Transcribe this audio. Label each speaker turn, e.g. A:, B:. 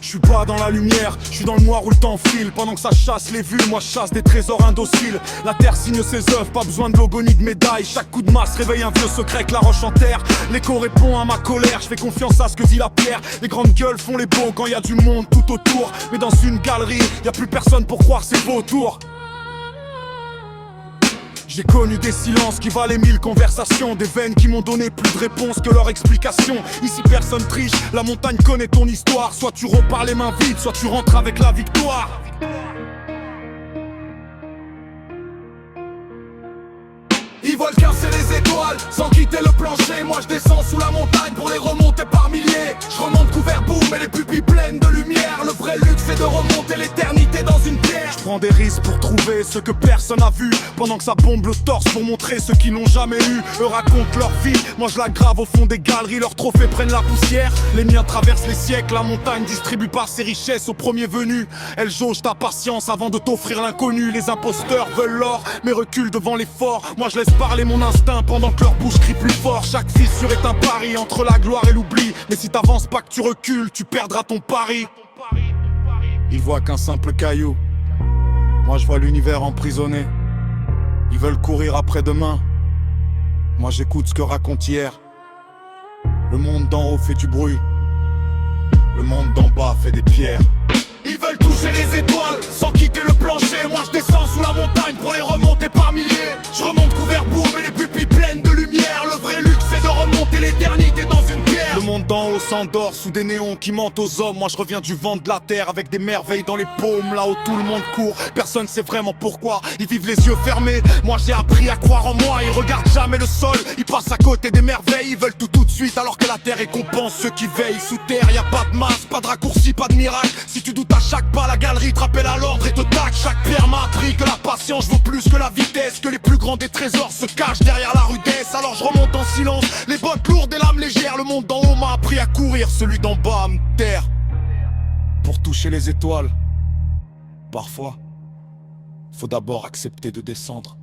A: Je suis pas dans la lumière, je suis dans le noir où le temps file. Pendant que ça chasse les vues, moi je chasse des trésors indociles. La terre signe ses œuvres, pas besoin de logo ni de médaille. Chaque coup de masse réveille un vieux secret que la roche enterre. L'écho répond à ma colère, je fais confiance à ce que dit la pierre. Les grandes gueules font les beaux quand y a du monde tout autour. Mais dans une galerie, y a plus personne pour croire c'est beau autour. J'ai connu des silences qui valaient 1000 conversations. Des veines qui m'ont donné plus de réponses que leur explication. Ici personne triche, la montagne connaît ton histoire. Soit tu repars les mains vides, soit tu rentres avec la victoire. Ils veulent casser les étoiles sans quitter le plancher. Moi je descends sous la montagne pour les remonter par milliers. Je remonte couvert boum et les pupilles pleines de lumière. Le vrai luxe c'est de remonter l'éternité dans une pierre. Je prends des risques pour trouver ce que personne n'a vu. Pendant que ça bombe le torse pour montrer ceux qui n'ont jamais eu. Eux racontent leur vie, moi je la grave au fond des galeries. Leurs trophées prennent la poussière, les miens traversent les siècles. La montagne distribue par ses richesses aux premiers venus. Elle jauge ta patience avant de t'offrir l'inconnu. Les imposteurs veulent l'or mais reculent devant l'effort. Moi je laisse parler mon instinct pendant que leur bouche crie plus fort. Chaque fissure est un pari entre la gloire et l'oubli. Mais si t'avances pas que tu recules, tu perdras ton pari. Ils voient qu'un simple caillou, moi je vois l'univers emprisonné. Ils veulent courir après demain, moi j'écoute ce que raconte hier. Le monde d'en haut fait du bruit, le monde d'en bas fait des pierres. Ils veulent toucher les étoiles sans quitter le plancher. Moi je descends sous la montagne pour les remonter par milliers. Je remonte couvert boum et les pupilles pleines de lumière. Le vrai luxe c'est de remonter l'éternité dans une pierre. Le monde d'en haut s'endort sous des néons qui mentent aux hommes. Moi je reviens du vent de la terre avec des merveilles dans les paumes. Là où tout le monde court, personne sait vraiment pourquoi. Ils vivent les yeux fermés, moi j'ai appris à croire en moi. Ils regardent jamais le sol, ils passent à côté des merveilles. Ils veulent tout de suite alors que la terre récompense ceux qui veillent. Sous terre y a pas de masse, pas de raccourci, pas de miracle. Si tu doutes à chaque pas, la galerie te rappelle à l'ordre et te tac. Chaque pierre m'a appris que la patience vaut plus que la vitesse. Que les plus grands des trésors se cachent derrière la rudesse. Alors je remonte en silence, les bottes lourdes et l'âme légère. Le monde d'en haut m'a appris à courir, celui d'en bas à me taire. Pour toucher les étoiles, parfois, faut d'abord accepter de descendre.